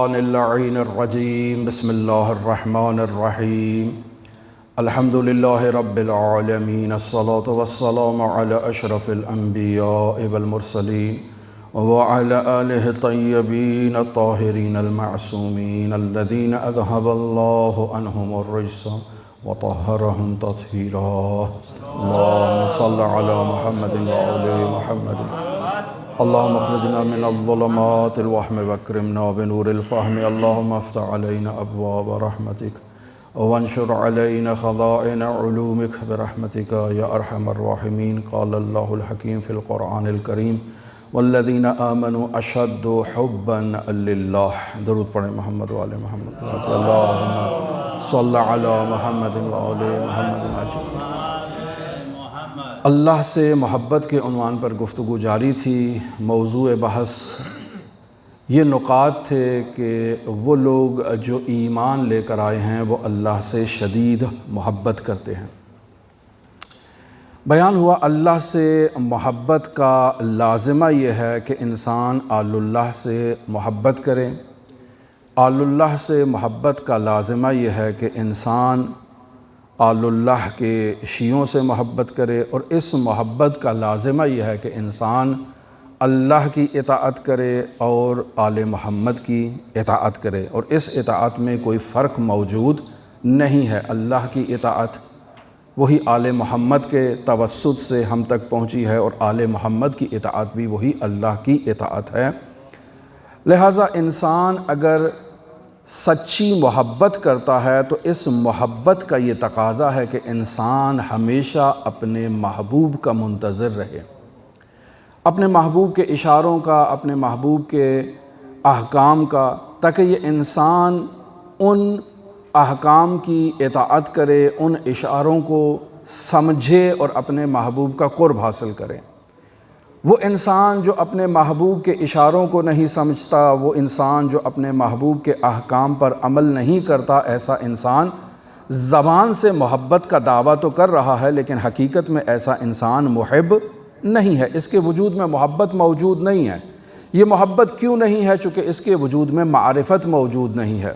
الشیطان اللعین الرجیم بسم اللہ الرحمن الرحیم الحمد للہ رب العالمین الصلاة والسلام علی اشرف الانبیاء والمرسلین وعلى آلہ الطیبین الطاہرین المعصومین الذین اذہب اللہ عنہم الرجس وطہرہم تطہیرا اللہم صل علی محمد وآل محمد اللہم اخرجنا من الظلمات الوہم واکرمنا بنور الفہم اللہم افتح علینا ابواب رحمتک وانشر علینا خزائن علومک برحمتک یا ارحم الراحمین قال اللہ الحکیم فی القرآن الکریم والذین آمنوا اشد حبا للہ. درود پڑھیں محمد و آل محمد. اللہم صل علی محمد و آل محمد اجمعین. اللہ سے محبت کے عنوان پر گفتگو جاری تھی. موضوع بحث یہ نکات تھے کہ وہ لوگ جو ایمان لے کر آئے ہیں وہ اللہ سے شدید محبت کرتے ہیں. بیان ہوا اللہ سے محبت کا لازمہ یہ ہے کہ انسان آل اللہ سے محبت کرے. آل اللہ سے محبت کا لازمہ یہ ہے کہ انسان آل اللہ کے شیعوں سے محبت کرے، اور اس محبت کا لازمہ یہ ہے کہ انسان اللہ کی اطاعت کرے اور آل محمد کی اطاعت کرے، اور اس اطاعت میں کوئی فرق موجود نہیں ہے. اللہ کی اطاعت وہی آل محمد کے توسط سے ہم تک پہنچی ہے، اور آل محمد کی اطاعت بھی وہی اللہ کی اطاعت ہے. لہٰذا انسان اگر سچی محبت کرتا ہے تو اس محبت کا یہ تقاضا ہے کہ انسان ہمیشہ اپنے محبوب کا منتظر رہے، اپنے محبوب کے اشاروں کا، اپنے محبوب کے احکام کا، تاکہ یہ انسان ان احکام کی اطاعت کرے، ان اشاروں کو سمجھے اور اپنے محبوب کا قرب حاصل کرے. وہ انسان جو اپنے محبوب کے اشاروں کو نہیں سمجھتا، وہ انسان جو اپنے محبوب کے احکام پر عمل نہیں کرتا، ایسا انسان زبان سے محبت کا دعویٰ تو کر رہا ہے لیکن حقیقت میں ایسا انسان محب نہیں ہے. اس کے وجود میں محبت موجود نہیں ہے. یہ محبت کیوں نہیں ہے؟ چونکہ اس کے وجود میں معرفت موجود نہیں ہے.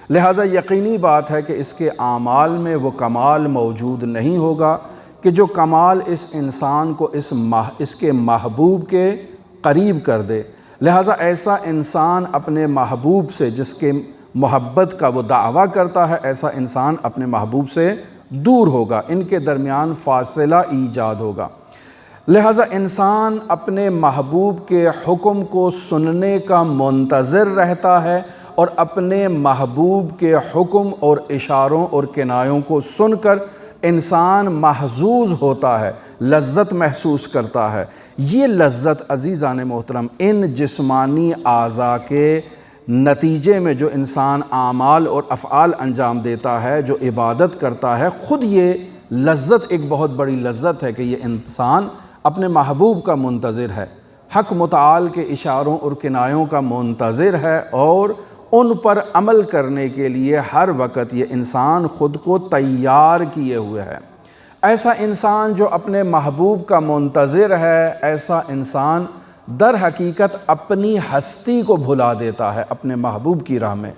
لہٰذا یقینی بات ہے کہ اس کے اعمال میں وہ کمال موجود نہیں ہوگا کہ جو کمال اس انسان کو اس کے محبوب کے قریب کر دے. لہٰذا ایسا انسان اپنے محبوب سے، جس کے محبت کا وہ دعویٰ کرتا ہے، ایسا انسان اپنے محبوب سے دور ہوگا، ان کے درمیان فاصلہ ایجاد ہوگا. لہٰذا انسان اپنے محبوب کے حکم کو سننے کا منتظر رہتا ہے، اور اپنے محبوب کے حکم اور اشاروں اور کنایوں کو سن کر انسان محظوظ ہوتا ہے، لذت محسوس کرتا ہے. یہ لذت عزیزان محترم ان جسمانی اعضاء کے نتیجے میں جو انسان اعمال اور افعال انجام دیتا ہے، جو عبادت کرتا ہے، خود یہ لذت ایک بہت بڑی لذت ہے کہ یہ انسان اپنے محبوب کا منتظر ہے، حق متعال کے اشاروں اور کنایوں کا منتظر ہے، اور ان پر عمل کرنے کے لیے ہر وقت یہ انسان خود کو تیار کیے ہوئے ہے. ایسا انسان جو اپنے محبوب کا منتظر ہے، ایسا انسان در حقیقت اپنی ہستی کو بھلا دیتا ہے اپنے محبوب کی راہ میں.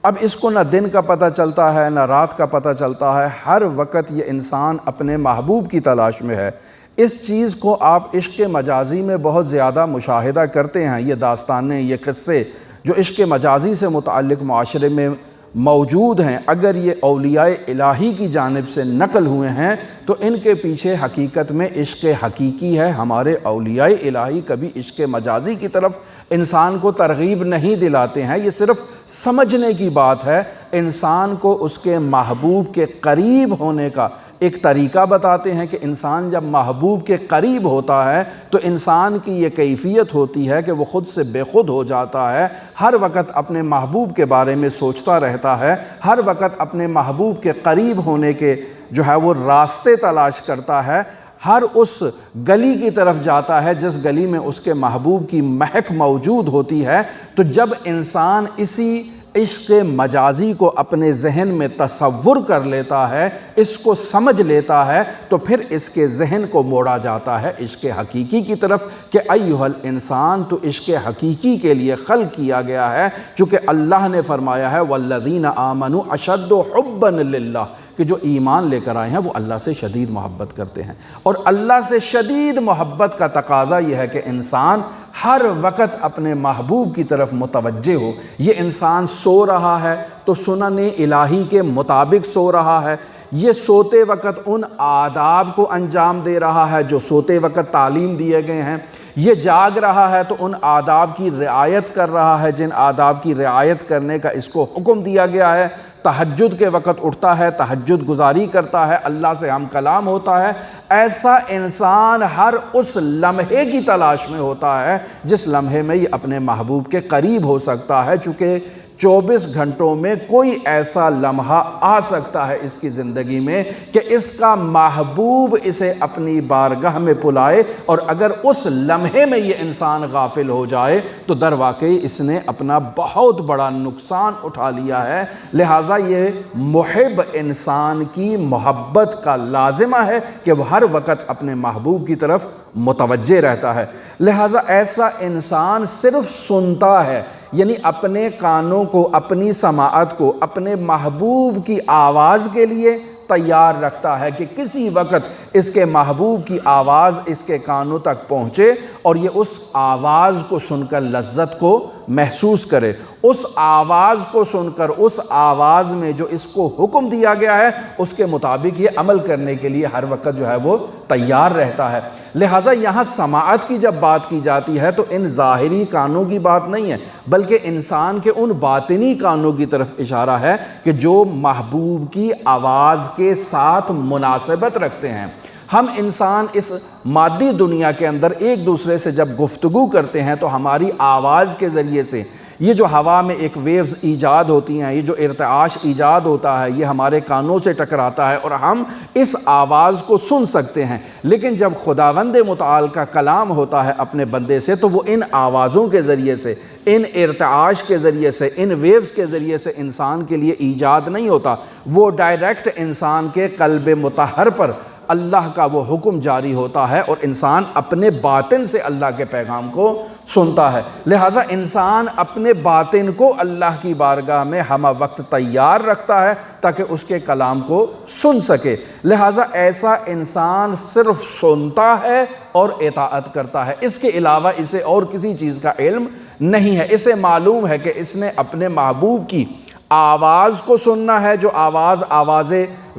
اب اس کو نہ دن کا پتہ چلتا ہے نہ رات کا پتہ چلتا ہے، ہر وقت یہ انسان اپنے محبوب کی تلاش میں ہے. اس چیز کو آپ عشق مجازی میں بہت زیادہ مشاہدہ کرتے ہیں. یہ داستانیں، یہ قصے جو عشق مجازی سے متعلق معاشرے میں موجود ہیں، اگر یہ اولیاء الہی کی جانب سے نقل ہوئے ہیں تو ان کے پیچھے حقیقت میں عشق حقیقی ہے. ہمارے اولیاء الہی کبھی عشق مجازی کی طرف انسان کو ترغیب نہیں دلاتے ہیں. یہ صرف سمجھنے کی بات ہے. انسان کو اس کے محبوب کے قریب ہونے کا ایک طریقہ بتاتے ہیں کہ انسان جب محبوب کے قریب ہوتا ہے تو انسان کی یہ کیفیت ہوتی ہے کہ وہ خود سے بے خود ہو جاتا ہے، ہر وقت اپنے محبوب کے بارے میں سوچتا رہتا ہے، ہر وقت اپنے محبوب کے قریب ہونے کے جو ہے وہ راستے تلاش کرتا ہے، ہر اس گلی کی طرف جاتا ہے جس گلی میں اس کے محبوب کی مہک موجود ہوتی ہے. تو جب انسان اسی عشق مجازی کو اپنے ذہن میں تصور کر لیتا ہے، اس کو سمجھ لیتا ہے، تو پھر اس کے ذہن کو موڑا جاتا ہے عشق حقیقی کی طرف کہ ایھا الانسان، تو عشق حقیقی کے لیے خلق کیا گیا ہے، چونکہ اللہ نے فرمایا ہے والذین آمنوا اشد حبا للہ، کہ جو ایمان لے کر آئے ہیں وہ اللہ سے شدید محبت کرتے ہیں۔ اور اللہ سے شدید محبت کا تقاضا یہ ہے کہ انسان ہر وقت اپنے محبوب کی طرف متوجہ ہو۔ یہ انسان سو رہا ہے تو سنن الہی کے مطابق سو رہا ہے، یہ سوتے وقت ان آداب کو انجام دے رہا ہے جو سوتے وقت تعلیم دیے گئے ہیں، یہ جاگ رہا ہے تو ان آداب کی رعایت کر رہا ہے جن آداب کی رعایت کرنے کا اس کو حکم دیا گیا ہے، تہجد کے وقت اٹھتا ہے، تہجد گزاری کرتا ہے، اللہ سے ہم کلام ہوتا ہے۔ ایسا انسان ہر اس لمحے کی تلاش میں ہوتا ہے جس لمحے میں یہ اپنے محبوب کے قریب ہو سکتا ہے، چونکہ 24 گھنٹوں میں کوئی ایسا لمحہ آ سکتا ہے اس کی زندگی میں کہ اس کا محبوب اسے اپنی بارگاہ میں بلائے، اور اگر اس لمحے میں یہ انسان غافل ہو جائے تو در واقعی اس نے اپنا بہت بڑا نقصان اٹھا لیا ہے۔ لہٰذا یہ محب انسان کی محبت کا لازمہ ہے کہ وہ ہر وقت اپنے محبوب کی طرف متوجہ رہتا ہے۔ لہٰذا ایسا انسان صرف سنتا ہے، یعنی اپنے کانوں کو، اپنی سماعت کو اپنے محبوب کی آواز کے لیے تیار رکھتا ہے کہ کسی وقت اس کے محبوب کی آواز اس کے کانوں تک پہنچے اور یہ اس آواز کو سن کر لذت کو محسوس کرے، اس آواز کو سن کر اس آواز میں جو اس کو حکم دیا گیا ہے اس کے مطابق یہ عمل کرنے کے لیے ہر وقت جو ہے وہ تیار رہتا ہے۔ لہٰذا یہاں سماعت کی جب بات کی جاتی ہے تو ان ظاہری کانوں کی بات نہیں ہے، بلکہ انسان کے ان باطنی کانوں کی طرف اشارہ ہے کہ جو محبوب کی آواز کے ساتھ مناسبت رکھتے ہیں۔ ہم انسان اس مادی دنیا کے اندر ایک دوسرے سے جب گفتگو کرتے ہیں تو ہماری آواز کے ذریعے سے یہ جو ہوا میں ایک ویوز ایجاد ہوتی ہیں، یہ جو ارتعاش ایجاد ہوتا ہے، یہ ہمارے کانوں سے ٹکراتا ہے اور ہم اس آواز کو سن سکتے ہیں۔ لیکن جب خداوند متعال کا کلام ہوتا ہے اپنے بندے سے تو وہ ان آوازوں کے ذریعے سے، ان ارتعاش کے ذریعے سے، ان ویوز کے ذریعے سے انسان کے لیے ایجاد نہیں ہوتا، وہ ڈائریکٹ انسان کے قلب مطہر پر اللہ کا وہ حکم جاری ہوتا ہے اور انسان اپنے باطن سے اللہ کے پیغام کو سنتا ہے۔ لہٰذا انسان اپنے باطن کو اللہ کی بارگاہ میں ہمہ وقت تیار رکھتا ہے تاکہ اس کے کلام کو سن سکے۔ لہٰذا ایسا انسان صرف سنتا ہے اور اطاعت کرتا ہے، اس کے علاوہ اسے اور کسی چیز کا علم نہیں ہے۔ اسے معلوم ہے کہ اس نے اپنے محبوب کی آواز کو سننا ہے، جو آواز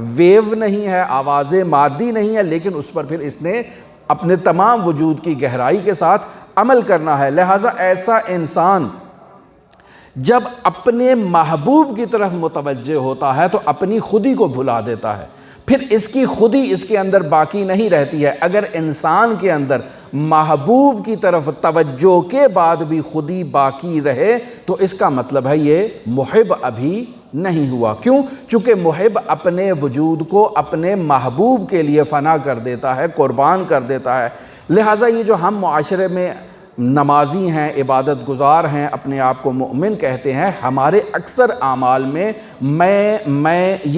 ویو نہیں ہے، آواز مادی نہیں ہے، لیکن اس پر پھر اس نے اپنے تمام وجود کی گہرائی کے ساتھ عمل کرنا ہے۔ لہٰذا ایسا انسان جب اپنے محبوب کی طرف متوجہ ہوتا ہے تو اپنی خودی کو بھلا دیتا ہے، پھر اس کی خودی اس کے اندر باقی نہیں رہتی ہے۔ اگر انسان کے اندر محبوب کی طرف توجہ کے بعد بھی خودی باقی رہے تو اس کا مطلب ہے یہ محب ابھی نہیں ہوا۔ کیوں؟ چونکہ محب اپنے وجود کو اپنے محبوب کے لیے فنا کر دیتا ہے، قربان کر دیتا ہے۔ لہٰذا یہ جو ہم معاشرے میں نمازی ہیں، عبادت گزار ہیں، اپنے آپ کو مومن کہتے ہیں، ہمارے اکثر اعمال میں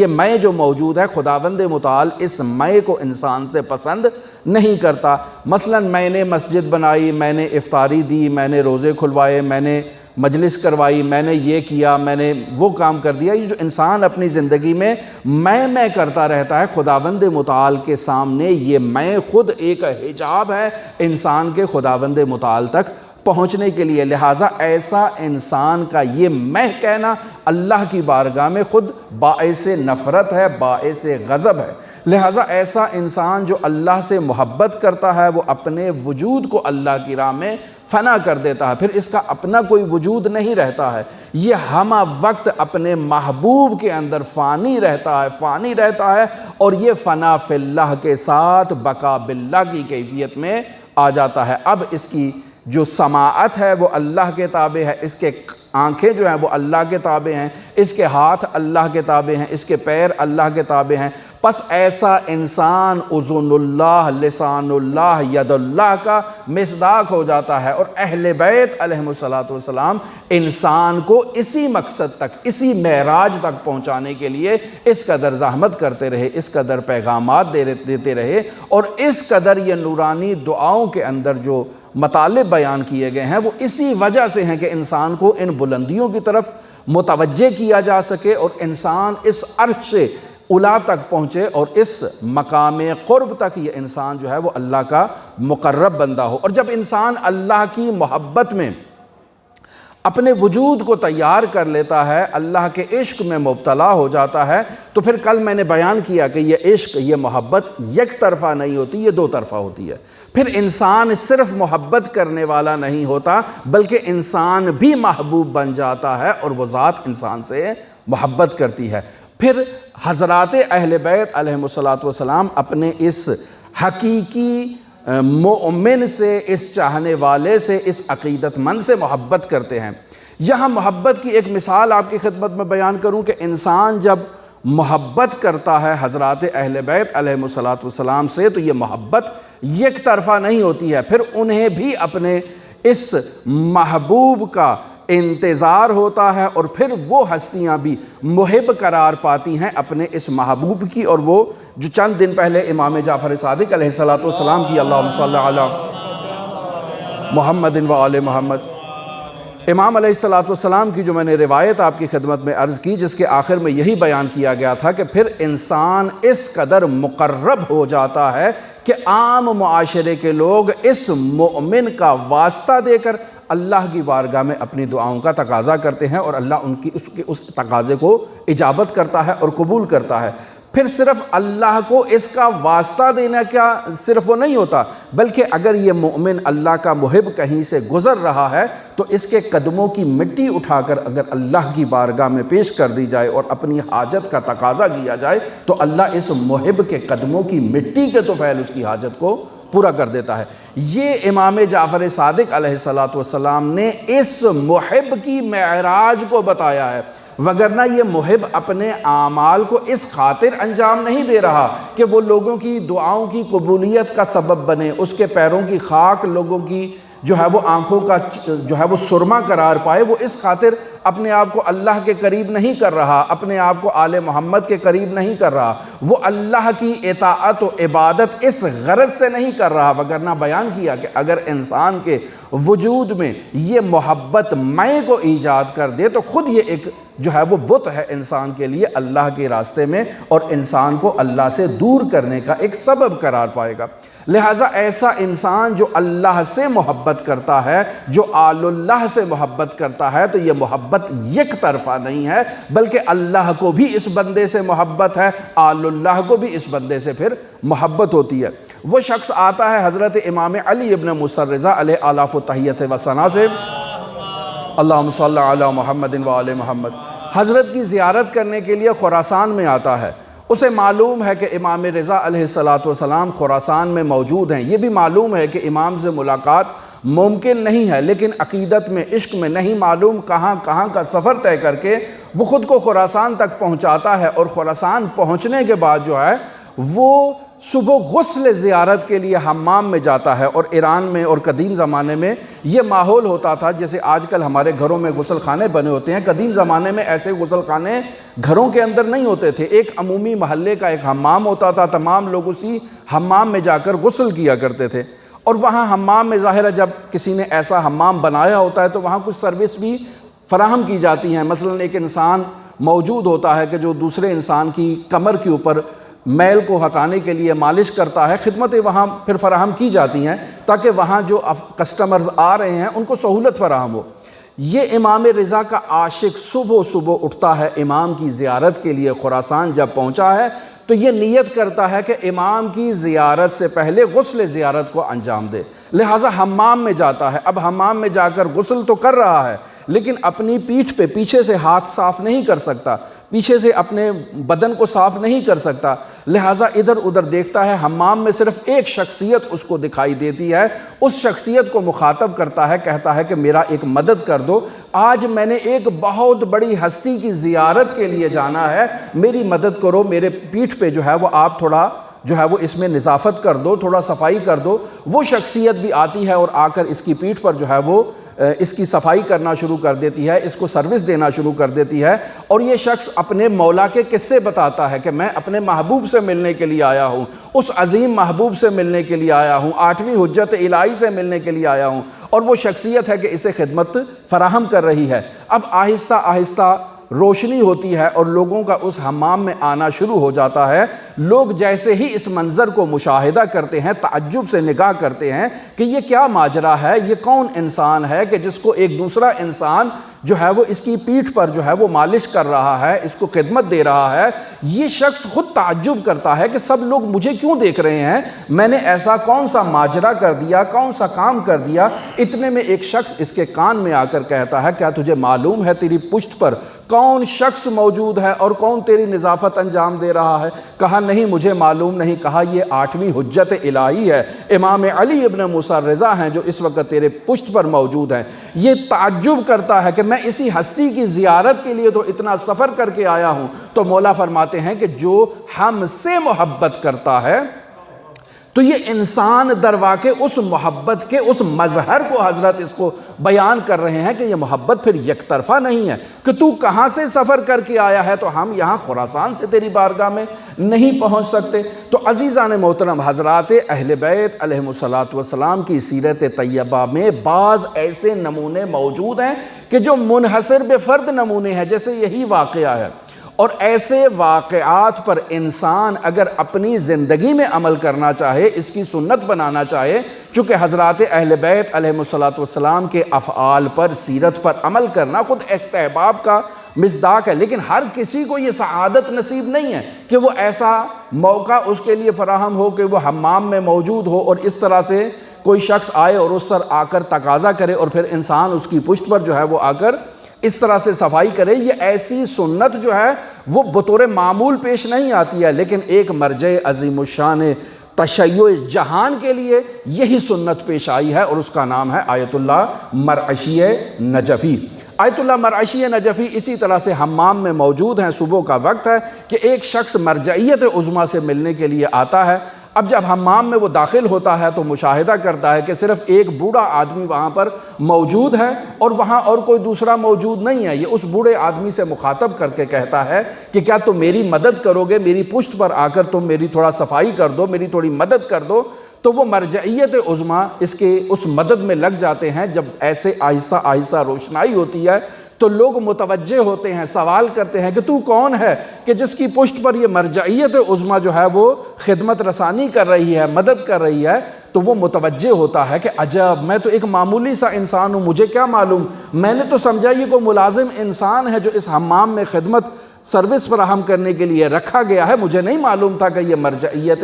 میں جو موجود ہے، خداوند متعال اس میں کو انسان سے پسند نہیں کرتا۔ مثلا میں نے مسجد بنائی، میں نے افطاری دی، میں نے روزے کھلوائے، میں نے مجلس کروائی، میں نے یہ کیا، میں نے وہ کام کر دیا۔ یہ جو انسان اپنی زندگی میں میں کرتا رہتا ہے، خداوند متعال کے سامنے یہ میں خود ایک حجاب ہے انسان کے خداوند متعال تک پہنچنے کے لیے۔ لہٰذا ایسا انسان کا یہ میں کہنا اللہ کی بارگاہ میں خود باعث نفرت ہے، باعث غضب ہے۔ لہٰذا ایسا انسان جو اللہ سے محبت کرتا ہے وہ اپنے وجود کو اللہ کی راہ میں فنا کر دیتا ہے، پھر اس کا اپنا کوئی وجود نہیں رہتا ہے، یہ ہمہ وقت اپنے محبوب کے اندر فانی رہتا ہے اور یہ فنا فی اللہ کے ساتھ بقا باللہ کی کیفیت میں آ جاتا ہے۔ اب اس کی جو سماعت ہے وہ اللہ کے تابع ہے، اس کے آنکھیں جو ہیں وہ اللہ کے تابع ہیں، اس کے ہاتھ اللہ کے تابع ہیں، اس کے پیر اللہ کے تابع ہیں۔ پس ایسا انسان اذن اللہ، لسان اللہ، ید اللہ کا مصداق ہو جاتا ہے۔ اور اہل بیت علیہم السلام انسان کو اسی مقصد تک، اسی معراج تک پہنچانے کے لیے اس قدر زحمت کرتے رہے، اس قدر پیغامات دیتے رہے، اور اس قدر یہ نورانی دعاؤں کے اندر جو مطالب بیان کیے گئے ہیں وہ اسی وجہ سے ہیں کہ انسان کو ان بلندیوں کی طرف متوجہ کیا جا سکے، اور انسان اس عرش اولا تک پہنچے، اور اس مقام قرب تک یہ انسان جو ہے وہ اللہ کا مقرب بندہ ہو۔ اور جب انسان اللہ کی محبت میں اپنے وجود کو تیار کر لیتا ہے، اللہ کے عشق میں مبتلا ہو جاتا ہے، تو پھر کل میں نے بیان کیا کہ یہ عشق، یہ محبت یک طرفہ نہیں ہوتی، یہ دو طرفہ ہوتی ہے۔ پھر انسان صرف محبت کرنے والا نہیں ہوتا، بلکہ انسان بھی محبوب بن جاتا ہے، اور وہ ذات انسان سے محبت کرتی ہے۔ پھر حضرات اہل بیت علیہم السلام اپنے اس حقیقی مومن سے، اس چاہنے والے سے، اس عقیدت مند سے محبت کرتے ہیں۔ یہاں محبت کی ایک مثال آپ کی خدمت میں بیان کروں کہ انسان جب محبت کرتا ہے حضرات اہل بیت علیہم السلام سے، تو یہ محبت یک طرفہ نہیں ہوتی ہے، پھر انہیں بھی اپنے اس محبوب کا انتظار ہوتا ہے، اور پھر وہ ہستیاں بھی محب قرار پاتی ہیں اپنے اس محبوب کی، اور وہ جو چند دن پہلے امام جعفر صادق علیہ السلام کی اللہم صلی علی محمد و آل محمد، امام علیہ السلام کی جو میں نے روایت آپ کی خدمت میں عرض کی، جس کے آخر میں یہی بیان کیا گیا تھا کہ پھر انسان اس قدر مقرب ہو جاتا ہے کہ عام معاشرے کے لوگ اس مومن کا واسطہ دے کر اللہ کی بارگاہ میں اپنی دعاؤں کا تقاضا کرتے ہیں، اور اللہ ان کی اس تقاضے کو اجابت کرتا ہے اور قبول کرتا ہے۔ پھر صرف اللہ کو اس کا واسطہ دینا کیا صرف وہ نہیں ہوتا، بلکہ اگر یہ مومن اللہ کا محب کہیں سے گزر رہا ہے تو اس کے قدموں کی مٹی اٹھا کر اگر اللہ کی بارگاہ میں پیش کر دی جائے اور اپنی حاجت کا تقاضا کیا جائے، تو اللہ اس محب کے قدموں کی مٹی کے طفیل اس کی حاجت کو پورا کر دیتا ہے۔ یہ امام جعفر صادق علیہ السلام نے اس محب کی معراج کو بتایا ہے، وگرنہ یہ محب اپنے اعمال کو اس خاطر انجام نہیں دے رہا کہ وہ لوگوں کی دعاؤں کی قبولیت کا سبب بنے، اس کے پیروں کی خاک لوگوں کی جو ہے وہ آنکھوں کا جو ہے وہ سرما قرار پائے، وہ اس خاطر اپنے آپ کو اللہ کے قریب نہیں کر رہا، اپنے آپ کو آل محمد کے قریب نہیں کر رہا، وہ اللہ کی اطاعت و عبادت اس غرض سے نہیں کر رہا، وگرنہ بیان کیا کہ اگر انسان کے وجود میں یہ محبت میں کو ایجاد کر دے تو خود یہ ایک جو ہے وہ بت ہے انسان کے لیے اللہ کے راستے میں، اور انسان کو اللہ سے دور کرنے کا ایک سبب قرار پائے گا۔ لہٰذا ایسا انسان جو اللہ سے محبت کرتا ہے، جو آل اللہ سے محبت کرتا ہے، تو یہ محبت یک طرفہ نہیں ہے، بلکہ اللہ کو بھی اس بندے سے محبت ہے، آل اللہ کو بھی اس بندے سے پھر محبت ہوتی ہے۔ وہ شخص آتا ہے حضرت امام علی ابن موسیٰ الرضا علیہ آلاف و تحیت و ثنا سے، اللہم صلی علی محمد و آل محمد، حضرت کی زیارت کرنے کے لیے خراسان میں آتا ہے۔ اسے معلوم ہے کہ امام رضا علیہ السلام خراسان میں موجود ہیں، یہ بھی معلوم ہے کہ امام سے ملاقات ممکن نہیں ہے، لیکن عقیدت میں، عشق میں نہیں معلوم کہاں کہاں کا سفر طے کر کے وہ خود کو خراسان تک پہنچاتا ہے، اور خراسان پہنچنے کے بعد جو ہے وہ صبح غسل زیارت کے لیے حمام میں جاتا ہے۔ اور ایران میں اور قدیم زمانے میں یہ ماحول ہوتا تھا، جیسے آج کل ہمارے گھروں میں غسل خانے بنے ہوتے ہیں، قدیم زمانے میں ایسے غسل خانے گھروں کے اندر نہیں ہوتے تھے، ایک عمومی محلے کا ایک حمام ہوتا تھا، تمام لوگ اسی حمام میں جا کر غسل کیا کرتے تھے۔ اور وہاں حمام میں ظاہر ہے جب کسی نے ایسا حمام بنایا ہوتا ہے تو وہاں کچھ سروس بھی فراہم کی جاتی ہیں، مثلا ایک انسان موجود ہوتا ہے کہ جو دوسرے انسان کی کمر کے اوپر میل کو ہٹانے کے لیے مالش کرتا ہے، خدمتیں وہاں پھر فراہم کی جاتی ہیں تاکہ وہاں جو کسٹمرز آ رہے ہیں ان کو سہولت فراہم ہو۔ یہ امام رضا کا عاشق صبح اٹھتا ہے امام کی زیارت کے لیے، خراسان جب پہنچا ہے تو یہ نیت کرتا ہے کہ امام کی زیارت سے پہلے غسل زیارت کو انجام دے، لہٰذا حمام میں جاتا ہے۔ اب حمام میں جا کر غسل تو کر رہا ہے، لیکن اپنی پیٹھ پہ پیچھے سے ہاتھ صاف نہیں کر سکتا، پیچھے سے اپنے بدن کو صاف نہیں کر سکتا، لہٰذا ادھر ادھر دیکھتا ہے، حمام میں صرف ایک شخصیت اس کو دکھائی دیتی ہے، اس شخصیت کو مخاطب کرتا ہے، کہتا ہے کہ میرا ایک مدد کر دو، آج میں نے ایک بہت بڑی ہستی کی زیارت کے لیے جانا ہے، میری مدد کرو، میرے پیٹھ پہ جو ہے وہ آپ تھوڑا جو ہے وہ اس میں نظافت کر دو، تھوڑا صفائی کر دو۔ وہ شخصیت بھی آتی ہے اور آ کر اس کی پیٹھ پر جو ہے وہ اس کی صفائی کرنا شروع کر دیتی ہے، اس کو سروس دینا شروع کر دیتی ہے، اور یہ شخص اپنے مولا کے قصے بتاتا ہے کہ میں اپنے محبوب سے ملنے کے لیے آیا ہوں، اس عظیم محبوب سے ملنے کے لیے آیا ہوں، 8ویں حجت الہی سے ملنے کے لیے آیا ہوں، اور وہ شخصیت ہے کہ اسے خدمت فراہم کر رہی ہے۔ اب آہستہ آہستہ روشنی ہوتی ہے اور لوگوں کا اس حمام میں آنا شروع ہو جاتا ہے۔ لوگ جیسے ہی اس منظر کو مشاہدہ کرتے ہیں، تعجب سے نگاہ کرتے ہیں کہ یہ کیا ماجرا ہے، یہ کون انسان ہے کہ جس کو ایک دوسرا انسان جو ہے وہ اس کی پیٹھ پر جو ہے وہ مالش کر رہا ہے، اس کو خدمت دے رہا ہے۔ یہ شخص خود تعجب کرتا ہے کہ سب لوگ مجھے کیوں دیکھ رہے ہیں، میں نے ایسا کون سا ماجرا کر دیا، کون سا کام کر دیا۔ اتنے میں ایک شخص اس کے کان میں آ کر کہتا ہے، کیا تجھے معلوم ہے تیری پشت پر کون شخص موجود ہے اور کون تیری نظافت انجام دے رہا ہے؟ کہا نہیں مجھے معلوم نہیں۔ کہا یہ 8ویں حجت الہی ہے، امام علی ابن موسیٰ رضا ہیں جو اس وقت تیرے پشت پر موجود ہیں۔ یہ تعجب کرتا ہے کہ میں اسی ہستی کی زیارت کے لیے تو اتنا سفر کر کے آیا ہوں۔ تو مولا فرماتے ہیں کہ جو ہم سے محبت کرتا ہے تو یہ انسان در واقع اس محبت کے اس مظہر کو حضرت اس کو بیان کر رہے ہیں کہ یہ محبت پھر یک طرفہ نہیں ہے کہ تو کہاں سے سفر کر کے آیا ہے، تو ہم یہاں خراسان سے تیری بارگاہ میں نہیں پہنچ سکتے۔ تو عزیزان محترم، حضرات اہل بیت علیہم السلام کی سیرت طیبہ میں بعض ایسے نمونے موجود ہیں کہ جو منحصر بے فرد نمونے ہیں، جیسے یہی واقعہ ہے، اور ایسے واقعات پر انسان اگر اپنی زندگی میں عمل کرنا چاہے، اس کی سنت بنانا چاہے، چونکہ حضرات اہل بیت علیہم السلام کے افعال پر، سیرت پر عمل کرنا خود استحباب کا مصداق ہے، لیکن ہر کسی کو یہ سعادت نصیب نہیں ہے کہ وہ ایسا موقع اس کے لیے فراہم ہو کہ وہ حمام میں موجود ہو اور اس طرح سے کوئی شخص آئے اور اس پر آ کر تقاضا کرے اور پھر انسان اس کی پشت پر جو ہے وہ آ کر اس طرح سے صفائی کرے۔ یہ ایسی سنت جو ہے وہ بطور معمول پیش نہیں آتی ہے، لیکن ایک مرجع عظیم الشان تشیع جہان کے لیے یہی سنت پیش آئی ہے، اور اس کا نام ہے آیت اللہ مرعشی نجفی۔ آیت اللہ مرعشی نجفی اسی طرح سے حمام میں موجود ہیں، صبح کا وقت ہے کہ ایک شخص مرجعیت عظمیٰ سے ملنے کے لیے آتا ہے۔ اب جب حمام میں وہ داخل ہوتا ہے تو مشاہدہ کرتا ہے کہ صرف ایک بوڑھا آدمی وہاں پر موجود ہے اور وہاں اور کوئی دوسرا موجود نہیں ہے۔ یہ اس بوڑھے آدمی سے مخاطب کر کے کہتا ہے کہ کیا تم میری مدد کرو گے، میری پشت پر آ کر تم میری تھوڑا صفائی کر دو، میری تھوڑی مدد کر دو۔ تو وہ مرجعیت عظمیٰ اس مدد میں لگ جاتے ہیں۔ جب ایسے آہستہ آہستہ روشنائی ہوتی ہے تو لوگ متوجہ ہوتے ہیں، سوال کرتے ہیں کہ تو کون ہے کہ جس کی پشت پر یہ مرجعیت عظمیٰ جو ہے وہ خدمت رسانی کر رہی ہے، مدد کر رہی ہے۔ تو وہ متوجہ ہوتا ہے کہ عجب، میں تو ایک معمولی سا انسان ہوں، مجھے کیا معلوم، میں نے تو سمجھا یہ کوئی ملازم انسان ہے جو اس حمام میں خدمت سروس فراہم کرنے کے لیے رکھا گیا ہے، مجھے نہیں معلوم تھا کہ یہ مرجعیت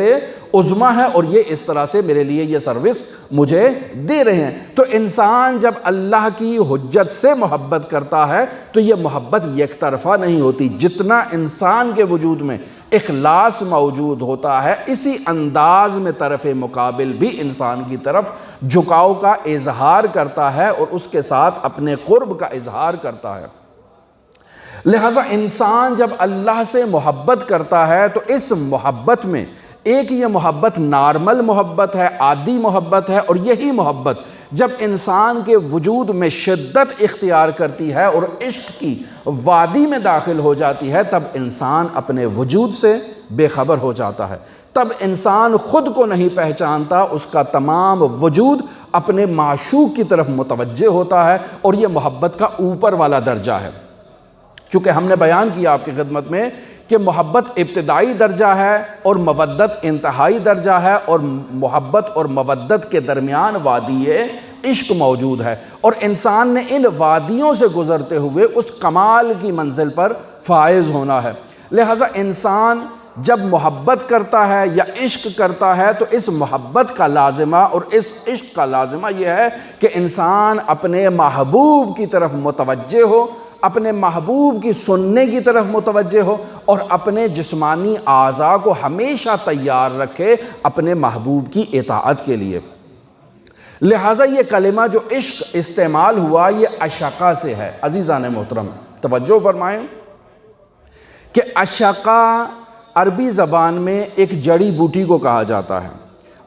عظمیٰ ہے اور یہ اس طرح سے میرے لیے یہ سروس مجھے دے رہے ہیں۔ تو انسان جب اللہ کی حجت سے محبت کرتا ہے تو یہ محبت یک طرفہ نہیں ہوتی۔ جتنا انسان کے وجود میں اخلاص موجود ہوتا ہے، اسی انداز میں طرف مقابل بھی انسان کی طرف جھکاؤ کا اظہار کرتا ہے اور اس کے ساتھ اپنے قرب کا اظہار کرتا ہے۔ لہٰذا انسان جب اللہ سے محبت کرتا ہے تو اس محبت میں ایک یہ محبت نارمل محبت ہے، عادی محبت ہے، اور یہی محبت جب انسان کے وجود میں شدت اختیار کرتی ہے اور عشق کی وادی میں داخل ہو جاتی ہے، تب انسان اپنے وجود سے بے خبر ہو جاتا ہے۔ تب انسان خود کو نہیں پہچانتا، اس کا تمام وجود اپنے معشوق کی طرف متوجہ ہوتا ہے، اور یہ محبت کا اوپر والا درجہ ہے۔ چونکہ ہم نے بیان کیا آپ کی خدمت میں کہ محبت ابتدائی درجہ ہے اور مودت انتہائی درجہ ہے، اور محبت اور مودت کے درمیان وادی عشق موجود ہے، اور انسان نے ان وادیوں سے گزرتے ہوئے اس کمال کی منزل پر فائز ہونا ہے۔ لہٰذا انسان جب محبت کرتا ہے یا عشق کرتا ہے تو اس محبت کا لازمہ اور اس عشق کا لازمہ یہ ہے کہ انسان اپنے محبوب کی طرف متوجہ ہو، اپنے محبوب کی سننے کی طرف متوجہ ہو اور اپنے جسمانی اعضاء کو ہمیشہ تیار رکھے اپنے محبوب کی اطاعت کے لیے۔ لہٰذا یہ کلمہ جو عشق استعمال ہوا یہ اشقہ سے ہے۔ عزیزان محترم توجہ فرمائیں کہ اشقہ عربی زبان میں ایک جڑی بوٹی کو کہا جاتا ہے۔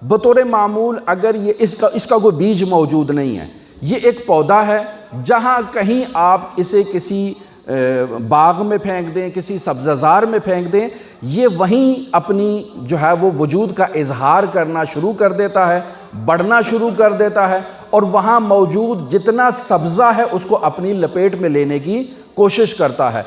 بطور معمول اگر یہ اس کا کوئی بیج موجود نہیں ہے، یہ ایک پودا ہے، جہاں کہیں آپ اسے کسی باغ میں پھینک دیں، کسی سبززار میں پھینک دیں، یہ وہیں اپنی جو ہے وہ وجود کا اظہار کرنا شروع کر دیتا ہے، بڑھنا شروع کر دیتا ہے، اور وہاں موجود جتنا سبزہ ہے اس کو اپنی لپیٹ میں لینے کی کوشش کرتا ہے۔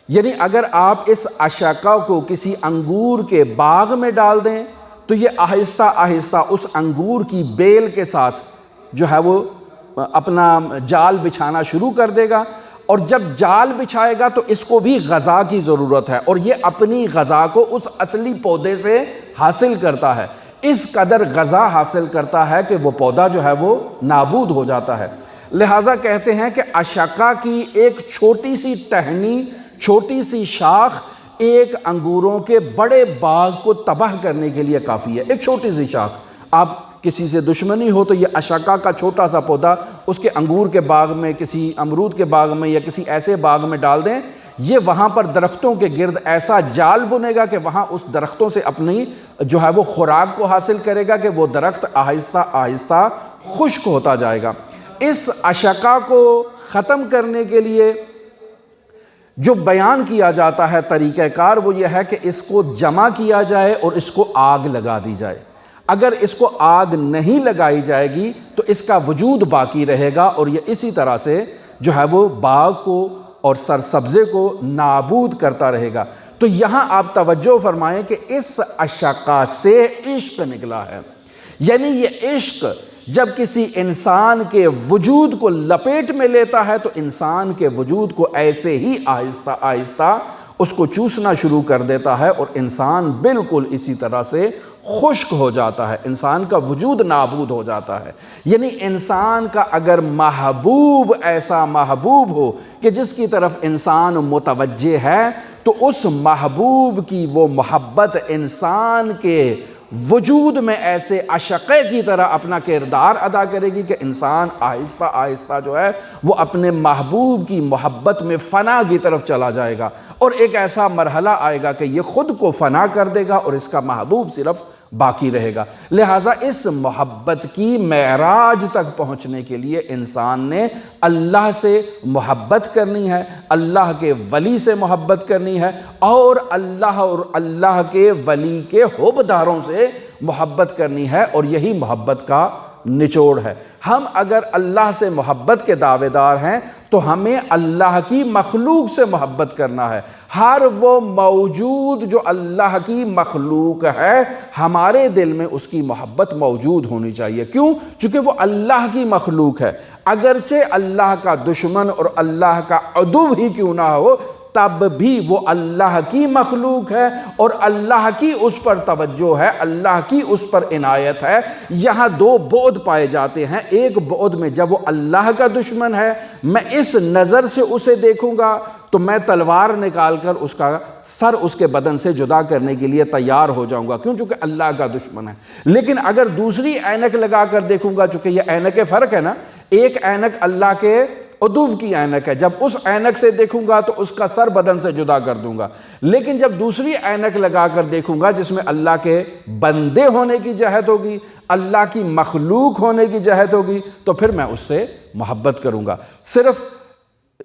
یعنی اگر آپ اس اشقہ کو کسی انگور کے باغ میں ڈال دیں تو یہ آہستہ آہستہ اس انگور کی بیل کے ساتھ جو ہے وہ اپنا جال بچھانا شروع کر دے گا، اور جب جال بچھائے گا تو اس کو بھی غذا کی ضرورت ہے، اور یہ اپنی غذا کو اس اصلی پودے سے حاصل کرتا ہے۔ اس قدر غذا حاصل کرتا ہے کہ وہ پودا جو ہے وہ نابود ہو جاتا ہے۔ لہٰذا کہتے ہیں کہ اشقہ کی ایک چھوٹی سی ٹہنی، چھوٹی سی شاخ ایک انگوروں کے بڑے باغ کو تباہ کرنے کے لیے کافی ہے۔ ایک چھوٹی سی شاخ، آپ کسی سے دشمنی ہو تو یہ اشقہ کا چھوٹا سا پودا اس کے انگور کے باغ میں، کسی امرود کے باغ میں یا کسی ایسے باغ میں ڈال دیں، یہ وہاں پر درختوں کے گرد ایسا جال بنے گا کہ وہاں اس درختوں سے اپنی جو ہے وہ خوراک کو حاصل کرے گا کہ وہ درخت آہستہ آہستہ خشک ہوتا جائے گا۔ اس اشقہ کو ختم کرنے کے لیے جو بیان کیا جاتا ہے طریقہ کار وہ یہ ہے کہ اس کو جمع کیا جائے اور اس کو آگ لگا دی جائے۔ اگر اس کو آگ نہیں لگائی جائے گی تو اس کا وجود باقی رہے گا اور یہ اسی طرح سے جو ہے وہ باغ کو اور سرسبزے کو نابود کرتا رہے گا۔ تو یہاں آپ توجہ فرمائیں کہ اس اشقہ سے عشق نکلا ہے، یعنی یہ عشق جب کسی انسان کے وجود کو لپیٹ میں لیتا ہے تو انسان کے وجود کو ایسے ہی آہستہ آہستہ اس کو چوسنا شروع کر دیتا ہے اور انسان بالکل اسی طرح سے خشک ہو جاتا ہے، انسان کا وجود نابود ہو جاتا ہے۔ یعنی انسان کا اگر محبوب ایسا محبوب ہو کہ جس کی طرف انسان متوجہ ہے تو اس محبوب کی وہ محبت انسان کے وجود میں ایسے اشقے کی طرح اپنا کردار ادا کرے گی کہ انسان آہستہ آہستہ جو ہے وہ اپنے محبوب کی محبت میں فنا کی طرف چلا جائے گا، اور ایک ایسا مرحلہ آئے گا کہ یہ خود کو فنا کر دے گا اور اس کا محبوب صرف باقی رہے گا۔ لہٰذا اس محبت کی معراج تک پہنچنے کے لیے انسان نے اللہ سے محبت کرنی ہے، اللہ کے ولی سے محبت کرنی ہے، اور اللہ کے ولی کے حبداروں سے محبت کرنی ہے، اور یہی محبت کا نچوڑ ہے۔ ہم اگر اللہ سے محبت کے دعوے دار ہیں تو ہمیں اللہ کی مخلوق سے محبت کرنا ہے۔ ہر وہ موجود جو اللہ کی مخلوق ہے ہمارے دل میں اس کی محبت موجود ہونی چاہیے۔ کیوں؟ چونکہ وہ اللہ کی مخلوق ہے، اگرچہ اللہ کا دشمن اور اللہ کا عدو ہی کیوں نہ ہو تب بھی وہ اللہ کی مخلوق ہے اور اللہ کی اس پر توجہ ہے، اللہ کی اس پر عنایت ہے۔ یہاں دو بعد پائے جاتے ہیں، ایک بعد میں جب وہ اللہ کا دشمن ہے میں اس نظر سے اسے دیکھوں گا تو میں تلوار نکال کر اس کا سر اس کے بدن سے جدا کرنے کے لیے تیار ہو جاؤں گا، کیوں؟ چونکہ اللہ کا دشمن ہے۔ لیکن اگر دوسری عینک لگا کر دیکھوں گا، چونکہ یہ عینک فرق ہے نا، ایک عینک اللہ کے عدو کی عینک ہے، جب اس عینک سے دیکھوں گا تو اس کا سر بدن سے جدا کر دوں گا، لیکن جب دوسری عینک لگا کر دیکھوں گا جس میں اللہ کے بندے ہونے کی جہت ہوگی، اللہ کی مخلوق ہونے کی جہت ہوگی، تو پھر میں اس سے محبت کروں گا۔ صرف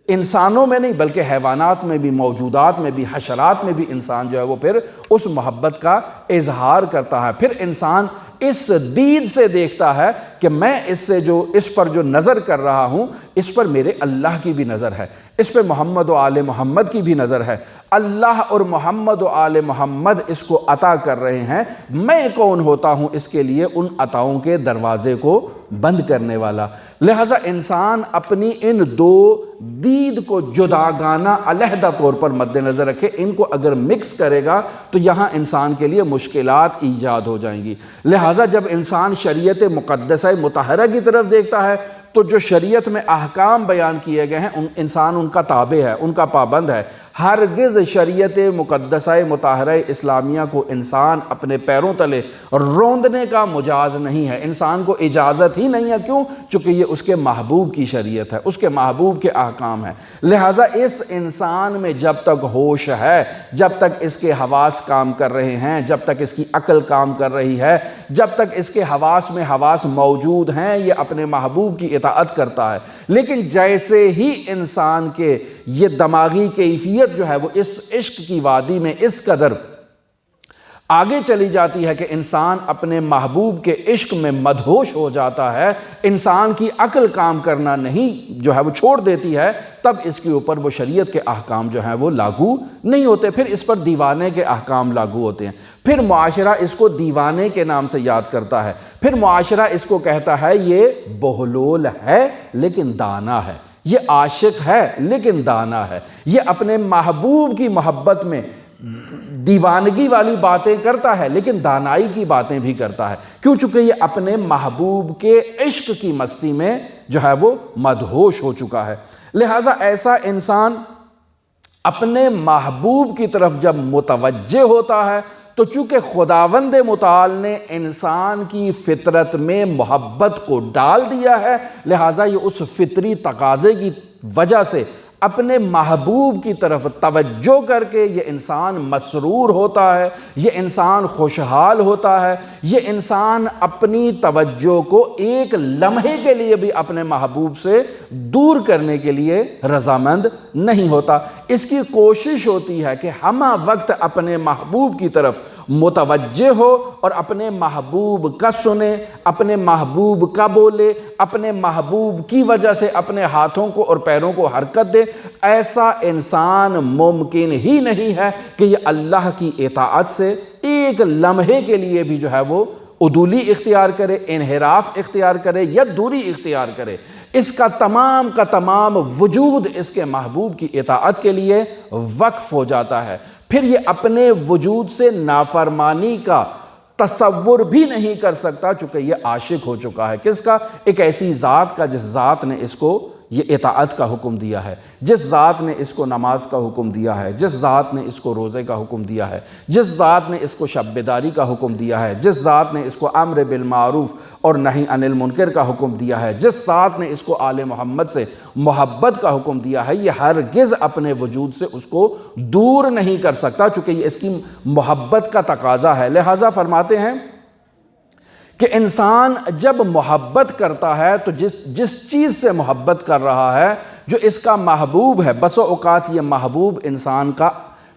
انسانوں میں نہیں بلکہ حیوانات میں بھی، موجودات میں بھی، حشرات میں بھی انسان جو ہے وہ پھر اس محبت کا اظہار کرتا ہے۔ پھر انسان اس دید سے دیکھتا ہے کہ میں اس پر جو نظر کر رہا ہوں اس پر میرے اللہ کی بھی نظر ہے، اس پہ محمد و آل محمد کی بھی نظر ہے، اللہ اور محمد و آل محمد اس کو عطا کر رہے ہیں، میں کون ہوتا ہوں اس کے لیے ان عطاؤں کے دروازے کو بند کرنے والا۔ لہٰذا انسان اپنی ان دو دید کو جداگانہ علیحدہ طور پر مد نظر رکھے، ان کو اگر مکس کرے گا تو یہاں انسان کے لیے مشکلات ایجاد ہو جائیں گی۔ لہٰذا جب انسان شریعت مقدسہ مطہرہ کی طرف دیکھتا ہے تو جو شریعت میں احکام بیان کیے گئے ہیں انسان ان کا تابع ہے، ان کا پابند ہے۔ ہرگز شریعت مقدسہ مطہرہ اسلامیہ کو انسان اپنے پیروں تلے روندنے کا مجاز نہیں ہے، انسان کو اجازت ہی نہیں ہے۔ کیوں؟ چونکہ یہ اس کے محبوب کی شریعت ہے، اس کے محبوب کے احکام ہیں۔ لہٰذا اس انسان میں جب تک ہوش ہے، جب تک اس کے حواس کام کر رہے ہیں، جب تک اس کی عقل کام کر رہی ہے، جب تک اس کے حواس میں حواس موجود ہیں، یہ اپنے محبوب کی اطاعت کرتا ہے۔ لیکن جیسے ہی انسان کے یہ دماغی کیفیت جو ہے وہ اس عشق کی وادی میں اس قدر آگے چلی جاتی ہے کہ انسان اپنے محبوب کے عشق میں مدہوش ہو جاتا ہے، انسان کی عقل کام کرنا نہیں جو ہے وہ چھوڑ دیتی ہے، تب اس کے اوپر وہ شریعت کے احکام جو ہیں وہ لاگو نہیں ہوتے، پھر اس پر دیوانے کے احکام لاگو ہوتے ہیں۔ پھر معاشرہ اس کو دیوانے کے نام سے یاد کرتا ہے، پھر معاشرہ اس کو کہتا ہے یہ بہلول ہے لیکن دانا ہے، یہ عاشق ہے لیکن دانا ہے، یہ اپنے محبوب کی محبت میں دیوانگی والی باتیں کرتا ہے لیکن دانائی کی باتیں بھی کرتا ہے۔ کیوں؟ چونکہ یہ اپنے محبوب کے عشق کی مستی میں جو ہے وہ مدہوش ہو چکا ہے۔ لہٰذا ایسا انسان اپنے محبوب کی طرف جب متوجہ ہوتا ہے تو چونکہ خداوند متعال نے انسان کی فطرت میں محبت کو ڈال دیا ہے، لہٰذا یہ اس فطری تقاضے کی وجہ سے اپنے محبوب کی طرف توجہ کر کے یہ انسان مسرور ہوتا ہے، یہ انسان خوشحال ہوتا ہے، یہ انسان اپنی توجہ کو ایک لمحے کے لیے بھی اپنے محبوب سے دور کرنے کے لیے رضامند نہیں ہوتا۔ اس کی کوشش ہوتی ہے کہ ہمہ وقت اپنے محبوب کی طرف متوجہ ہو اور اپنے محبوب کا سنے، اپنے محبوب کا بولے، اپنے محبوب کی وجہ سے اپنے ہاتھوں کو اور پیروں کو حرکت دے۔ ایسا انسان ممکن ہی نہیں ہے کہ یہ اللہ کی اطاعت سے ایک لمحے کے لیے بھی جو ہے وہ عدولی اختیار کرے، انحراف اختیار کرے یا دوری اختیار کرے۔ اس کا تمام وجود اس کے محبوب کی اطاعت کے لیے وقف ہو جاتا ہے۔ پھر یہ اپنے وجود سے نافرمانی کا تصور بھی نہیں کر سکتا، چونکہ یہ عاشق ہو چکا ہے۔ کس کا؟ ایک ایسی ذات کا جس ذات نے اس کو یہ اطاعت کا حکم دیا ہے، جس ذات نے اس کو نماز کا حکم دیا ہے، جس ذات نے اس کو روزے کا حکم دیا ہے، جس ذات نے اس کو شب بیداری کا حکم دیا ہے، جس ذات نے اس کو امر بالمعروف اور نہی عن المنکر کا حکم دیا ہے، جس ذات نے اس کو آل محمد سے محبت کا حکم دیا ہے، یہ ہرگز اپنے وجود سے اس کو دور نہیں کر سکتا، چونکہ یہ اس کی محبت کا تقاضا ہے۔ لہٰذا فرماتے ہیں کہ انسان جب محبت کرتا ہے تو جس چیز سے محبت کر رہا ہے، جو اس کا محبوب ہے، بسا اوقات یہ محبوب انسان کا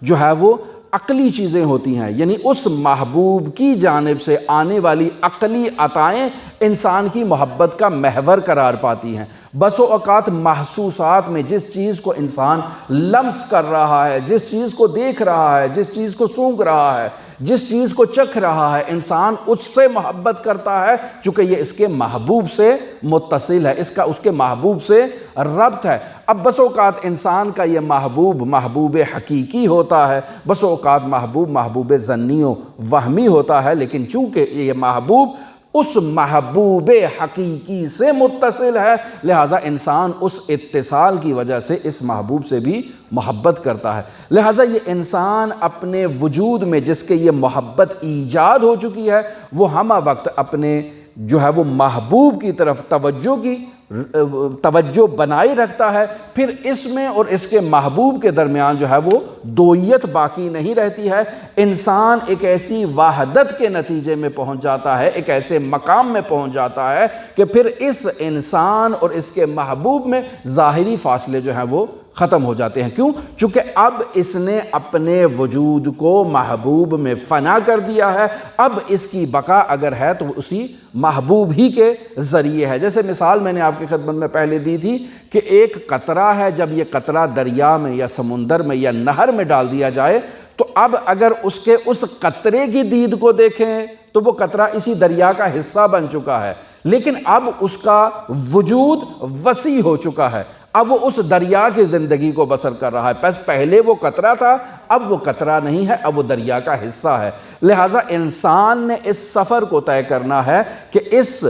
جو ہے وہ عقلی چیزیں ہوتی ہیں، یعنی اس محبوب کی جانب سے آنے والی عقلی عطائیں انسان کی محبت کا محور قرار پاتی ہیں۔ بسا اوقات محسوسات میں جس چیز کو انسان لمس کر رہا ہے، جس چیز کو دیکھ رہا ہے، جس چیز کو سونگھ رہا ہے، جس چیز کو چکھ رہا ہے، انسان اس سے محبت کرتا ہے چونکہ یہ اس کے محبوب سے متصل ہے، اس کے محبوب سے ربط ہے۔ اب بس اوقات انسان کا یہ محبوب حقیقی ہوتا ہے، بس اوقات محبوب ظنی و وہمی ہوتا ہے، لیکن چونکہ یہ محبوب اس محبوب حقیقی سے متصل ہے، لہٰذا انسان اس اتصال کی وجہ سے اس محبوب سے بھی محبت کرتا ہے۔ لہٰذا یہ انسان اپنے وجود میں جس کے یہ محبت ایجاد ہو چکی ہے، وہ ہمہ وقت اپنے جو ہے وہ محبوب کی طرف توجہ بنائی رکھتا ہے، پھر اس میں اور اس کے محبوب کے درمیان جو ہے وہ دوئیت باقی نہیں رہتی ہے۔ انسان ایک ایسی وحدت کے نتیجے میں پہنچ جاتا ہے، ایک ایسے مقام میں پہنچ جاتا ہے کہ پھر اس انسان اور اس کے محبوب میں ظاہری فاصلے جو ہیں وہ ختم ہو جاتے ہیں۔ کیوں؟ چونکہ اب اس نے اپنے وجود کو محبوب میں فنا کر دیا ہے، اب اس کی بقا اگر ہے تو اسی محبوب ہی کے ذریعے ہے۔ جیسے مثال میں نے آپ کی خدمت میں پہلے دی تھی کہ ایک قطرہ ہے، جب یہ قطرہ دریا میں یا سمندر میں یا نہر میں ڈال دیا جائے تو اب اگر اس کے اس قطرے کی دید کو دیکھیں تو وہ قطرہ اسی دریا کا حصہ بن چکا ہے، لیکن اب اس کا وجود وسیع ہو چکا ہے، اب وہ اس دریا کی زندگی کو بسر کر رہا ہے۔ پہلے وہ قطرہ تھا، اب وہ قطرہ نہیں ہے، اب وہ دریا کا حصہ ہے۔ لہٰذا انسان نے اس سفر کو طے کرنا ہے کہ اس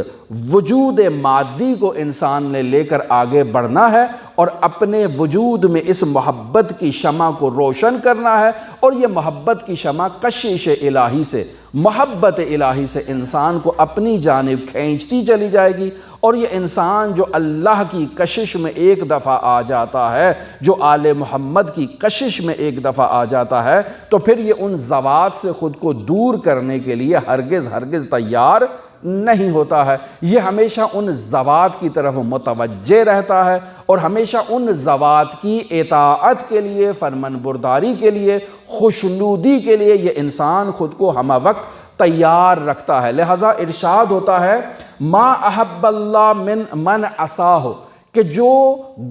وجود مادی کو انسان نے لے کر آگے بڑھنا ہے اور اپنے وجود میں اس محبت کی شمع کو روشن کرنا ہے، اور یہ محبت کی شمع کشش الہی سے، محبت الہی سے انسان کو اپنی جانب کھینچتی چلی جائے گی، اور یہ انسان جو اللہ کی کشش میں ایک دفعہ آ جاتا ہے، جو آل محمد کی کشش میں ایک دفعہ آ جاتا ہے، تو پھر یہ ان ذوات سے خود کو دور کرنے کے لیے ہرگز تیار نہیں ہوتا ہے۔ یہ ہمیشہ ان ذوات کی طرف متوجہ رہتا ہے، اور ہمیشہ ان ذوات کی اطاعت کے لیے، فرمان برداری کے لیے، خوشنودی کے لیے یہ انسان خود کو ہمہ وقت تیار رکھتا ہے۔ لہٰذا ارشاد ہوتا ہے ما احب اللہ من عصاہ، کہ جو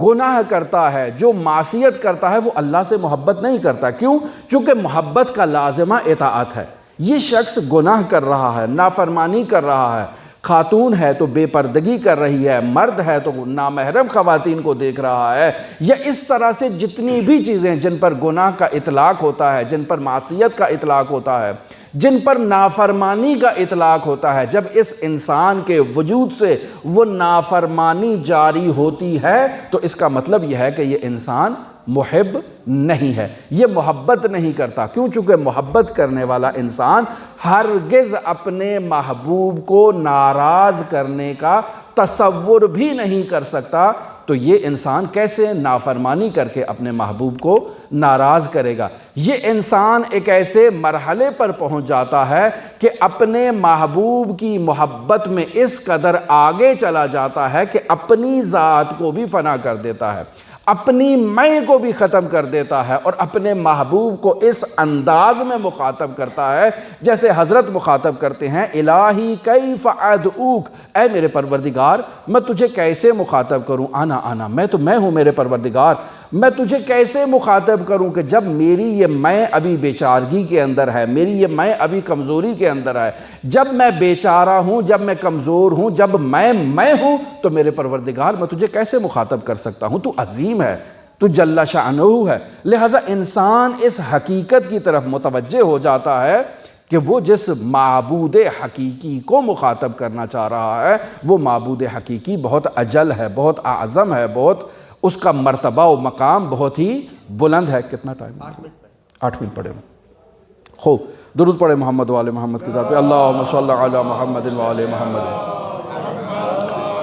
گناہ کرتا ہے، جو معصیت کرتا ہے، وہ اللہ سے محبت نہیں کرتا۔ کیوں؟ چونکہ محبت کا لازمہ اطاعت ہے۔ یہ شخص گناہ کر رہا ہے، نافرمانی کر رہا ہے، خاتون ہے تو بے پردگی کر رہی ہے، مرد ہے تو نامحرم خواتین کو دیکھ رہا ہے، یا اس طرح سے جتنی بھی چیزیں جن پر گناہ کا اطلاق ہوتا ہے، جن پر معصیت کا اطلاق ہوتا ہے، جن پر نافرمانی کا اطلاق ہوتا ہے، جب اس انسان کے وجود سے وہ نافرمانی جاری ہوتی ہے تو اس کا مطلب یہ ہے کہ یہ انسان محب نہیں ہے، یہ محبت نہیں کرتا۔ کیوں؟ چونکہ محبت کرنے والا انسان ہرگز اپنے محبوب کو ناراض کرنے کا تصور بھی نہیں کر سکتا، تو یہ انسان کیسے نافرمانی کر کے اپنے محبوب کو ناراض کرے گا؟ یہ انسان ایک ایسے مرحلے پر پہنچ جاتا ہے کہ اپنے محبوب کی محبت میں اس قدر آگے چلا جاتا ہے کہ اپنی ذات کو بھی فنا کر دیتا ہے، اپنی میں کو بھی ختم کر دیتا ہے، اور اپنے محبوب کو اس انداز میں مخاطب کرتا ہے جیسے حضرت مخاطب کرتے ہیں الہی کیف ادعوک، اے میرے پروردگار میں تجھے کیسے مخاطب کروں، آنا میں تو میں ہوں میرے پروردگار، میں تجھے کیسے مخاطب کروں کہ جب میری یہ میں ابھی بیچارگی کے اندر ہے، میری یہ میں ابھی کمزوری کے اندر ہے، جب میں بیچارہ ہوں، جب میں کمزور ہوں، جب میں ہوں، تو میرے پروردگار میں تجھے کیسے مخاطب کر سکتا ہوں؟ تو عظیم ہے، تو جل شأنہ ہے۔ لہٰذا انسان اس حقیقت کی طرف متوجہ ہو جاتا ہے کہ وہ جس معبود حقیقی کو مخاطب کرنا چاہ رہا ہے، وہ معبود حقیقی بہت اجل ہے، بہت اعظم ہے، بہت اس کا مرتبہ و مقام بہت ہی بلند ہے۔ کتنا ٹائم؟ 8 منٹ پڑھے ہوں۔ خوب درود پڑھے محمد و آل محمد کے ذات پہ، اللہم صلی علی محمد و آل محمد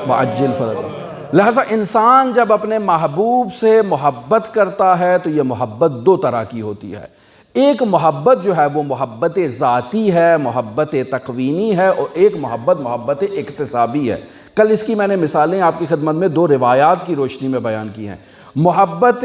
وعجل فرجہ۔ لہٰذا انسان جب اپنے محبوب سے محبت کرتا ہے تو یہ محبت 2 طرح کی ہوتی ہے۔ ایک محبت جو ہے وہ محبت ذاتی ہے، محبت تکوینی ہے، اور ایک محبت اکتسابی ہے۔ کل اس کی میں نے مثالیں آپ کی خدمت میں 2 روایات کی روشنی میں بیان کی ہیں۔ محبت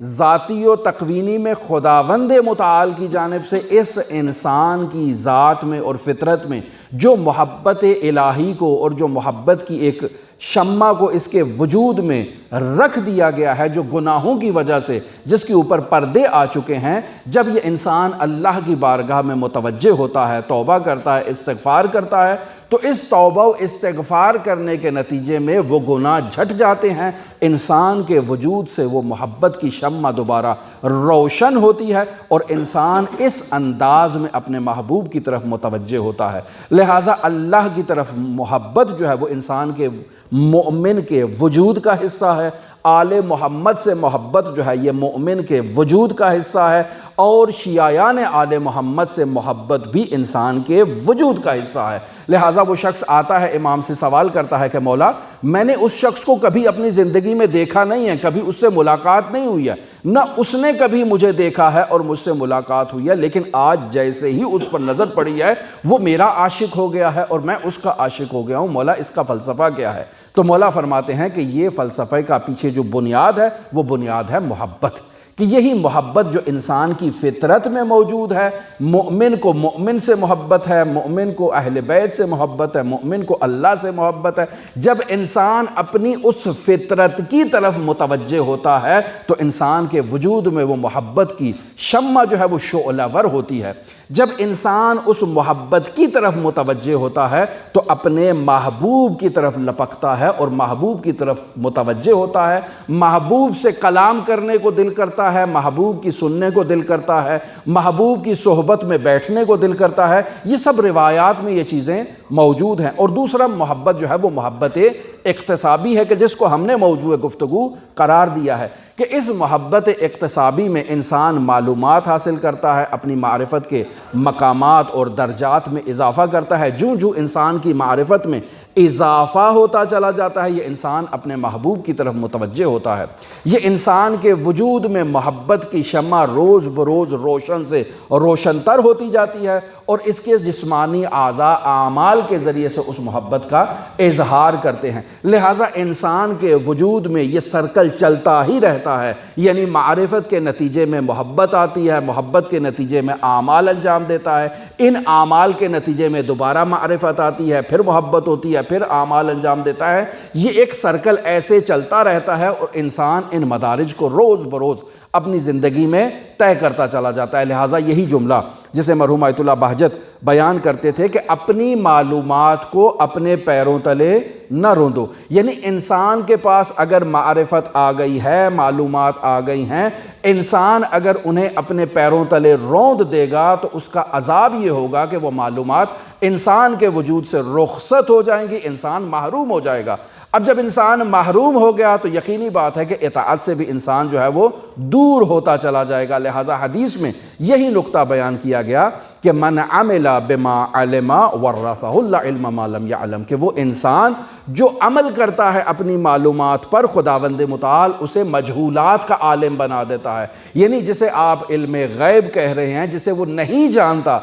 ذاتی و تکوینی میں خداوند متعال کی جانب سے اس انسان کی ذات میں اور فطرت میں جو محبت الہی کو اور جو محبت کی ایک شمع کو اس کے وجود میں رکھ دیا گیا ہے، جو گناہوں کی وجہ سے جس کے اوپر پردے آ چکے ہیں، جب یہ انسان اللہ کی بارگاہ میں متوجہ ہوتا ہے، توبہ کرتا ہے، استغفار کرتا ہے، تو اس توبہ و استغفار کرنے کے نتیجے میں وہ گناہ جھٹ جاتے ہیں، انسان کے وجود سے وہ محبت کی شمع دوبارہ روشن ہوتی ہے، اور انسان اس انداز میں اپنے محبوب کی طرف متوجہ ہوتا ہے۔ لہٰذا اللہ کی طرف محبت جو ہے وہ انسان کے مومن کے وجود کا حصہ ہے، آل محمد سے محبت جو ہے یہ مومن کے وجود کا حصہ ہے، اور شیعیان آل محمد سے محبت بھی انسان کے وجود کا حصہ ہے۔ لہٰذا وہ شخص آتا ہے امام سے سوال کرتا ہے کہ مولا میں نے اس شخص کو کبھی اپنی زندگی میں دیکھا نہیں ہے، کبھی اس سے ملاقات نہیں ہوئی ہے، نہ اس نے کبھی مجھے دیکھا ہے اور مجھ سے ملاقات ہوئی ہے، لیکن آج جیسے ہی اس پر نظر پڑی ہے وہ میرا عاشق ہو گیا ہے اور میں اس کا عاشق ہو گیا ہوں، مولا اس کا فلسفہ کیا ہے؟ تو مولا فرماتے ہیں کہ یہ فلسفے کا پیچھے جو بنیاد ہے وہ بنیاد ہے محبت، کہ یہی محبت جو انسان کی فطرت میں موجود ہے، مومن کو مومن سے محبت ہے، مومن کو اہل بیت سے محبت ہے، مومن کو اللہ سے محبت ہے۔ جب انسان اپنی اس فطرت کی طرف متوجہ ہوتا ہے تو انسان کے وجود میں وہ محبت کی شمع جو ہے وہ شعلہ ور ہوتی ہے۔ جب انسان اس محبت کی طرف متوجہ ہوتا ہے تو اپنے محبوب کی طرف لپکتا ہے اور محبوب کی طرف متوجہ ہوتا ہے، محبوب سے کلام کرنے کو دل کرتا کرتا ہے، محبوب کی سننے کو دل کرتا ہے، محبوب کی صحبت میں بیٹھنے کو دل کرتا ہے، یہ سب روایات میں یہ چیزیں موجود ہیں۔ اور دوسرا محبت جو ہے وہ محبت اقتصابی ہے کہ جس کو ہم نے موضوع گفتگو قرار دیا ہے کہ اس محبت اقتصابی میں انسان معلومات حاصل کرتا ہے، اپنی معرفت کے مقامات اور درجات میں اضافہ کرتا ہے۔ جو انسان کی معرفت میں اضافہ ہوتا چلا جاتا ہے، یہ انسان اپنے محبوب کی طرف متوجہ ہوتا ہے۔ یہ انسان کے وجود میں محبت کی شمع روز بروز روشن سے روشن تر ہوتی جاتی ہے، اور اس کے جسمانی اعضاء اعمال کے ذریعے سے اس محبت کا اظہار کرتے ہیں۔ لہٰذا انسان کے وجود میں یہ سرکل چلتا ہی رہتا ہے، یعنی معرفت کے نتیجے میں محبت آتی ہے، محبت کے نتیجے میں اعمال انجام دیتا ہے، ان اعمال کے نتیجے میں دوبارہ معرفت آتی ہے، پھر محبت ہوتی ہے، پھر اعمال انجام دیتا ہے۔ یہ ایک سرکل ایسے چلتا رہتا ہے، اور انسان ان مدارج کو روز بروز اپنی زندگی میں طے کرتا چلا جاتا ہے۔ لہٰذا یہی جملہ جسے مرحوم آیت اللہ بہجت بیان کرتے تھے کہ اپنی معلومات کو اپنے پیروں تلے نہ روندو، یعنی انسان کے پاس اگر معرفت آ گئی ہے، معلومات آ گئی ہیں، انسان اگر انہیں اپنے پیروں تلے روند دے گا تو اس کا عذاب یہ ہوگا کہ وہ معلومات انسان کے وجود سے رخصت ہو جائیں گی، انسان محروم ہو جائے گا۔ اب جب انسان محروم ہو گیا تو یقینی بات ہے کہ اطاعت سے بھی انسان جو ہے وہ دور ہوتا چلا جائے گا۔ لہٰذا حدیث میں یہی نقطہ بیان کیا گیا کہ من عمل بما علم ورثہ العلم ما لم يعلم، کہ وہ انسان جو عمل کرتا ہے اپنی معلومات پر، خداوند متعال اسے مجہولات کا عالم بنا دیتا ہے۔ یعنی جسے آپ علم غیب کہہ رہے ہیں، جسے وہ نہیں جانتا،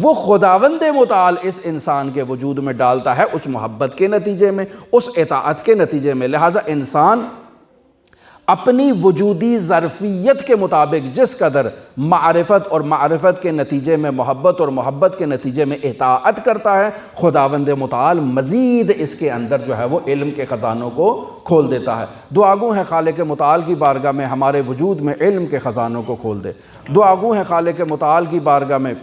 وہ خداوند متعال اس انسان کے وجود میں ڈالتا ہے، اس محبت کے نتیجے میں، اس اطاعت کے نتیجے میں۔ لہٰذا انسان اپنی وجودی ظرفیت کے مطابق جس قدر معرفت اور معرفت کے نتیجے میں محبت اور محبت کے نتیجے میں اطاعت کرتا ہے، خداوند متعال مزید اس کے اندر جو ہے وہ علم کے خزانوں کو کھول دیتا ہے۔ دعا گو ہے خالق متعال کی بارگاہ میں ہمارے وجود میں علم کے خزانوں کو کھول دے۔ دعا گو ہے خالق متعال کی بارگاہ میں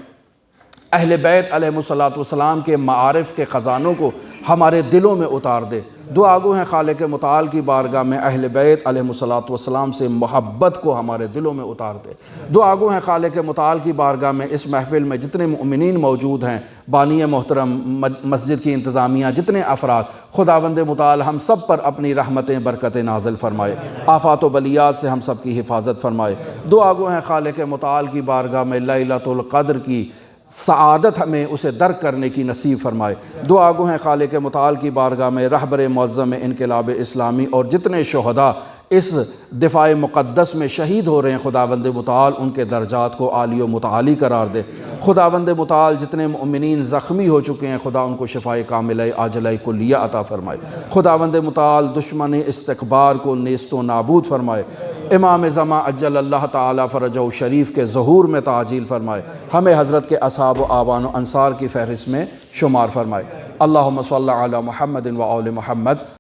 اہل بیت علیہ الصلوۃ کے معارف کے خزانوں کو ہمارے دلوں میں اتار دے۔ دعا گو ہیں خالق متعال کی بارگاہ میں اہل بیت علیہ الصلوۃ سے محبت کو ہمارے دلوں میں اتار دے۔ دعا گو ہیں خالق متعال کی بارگاہ میں اس محفل میں جتنے مؤمنین موجود ہیں، بانی محترم، مسجد کی انتظامیہ، جتنے افراد، خداوند متعال ہم سب پر اپنی رحمتیں برکتیں نازل فرمائے، آفات و بلیات سے ہم سب کی حفاظت فرمائے۔ دعا گو ہیں خالق متعال کی بارگاہ میں لیلۃ القدر کی سعادت ہمیں اسے درک کرنے کی نصیب فرمائے۔ دعا گو ہیں خالق متعال کی بارگاہ میں رہبر معظم انقلاب اسلامی اور جتنے شہداء اس دفاع مقدس میں شہید ہو رہے ہیں، خداوند متعال ان کے درجات کو عالی و متعالی قرار دے۔ خداوند متعال جتنے مؤمنین زخمی ہو چکے ہیں، خدا ان کو شفائے کاملہ عاجلہ کلیہ عطا فرمائے۔ خداوند متعال دشمن استکبار کو نیست و نابود فرمائے۔ امام زمان عجل اللہ تعالی فرجہ شریف کے ظہور میں تعجیل فرمائے۔ ہمیں حضرت کے اصحاب و آبان و انصار کی فہرست میں شمار فرمائے۔ اللہم صلی علی محمد و آل محمد۔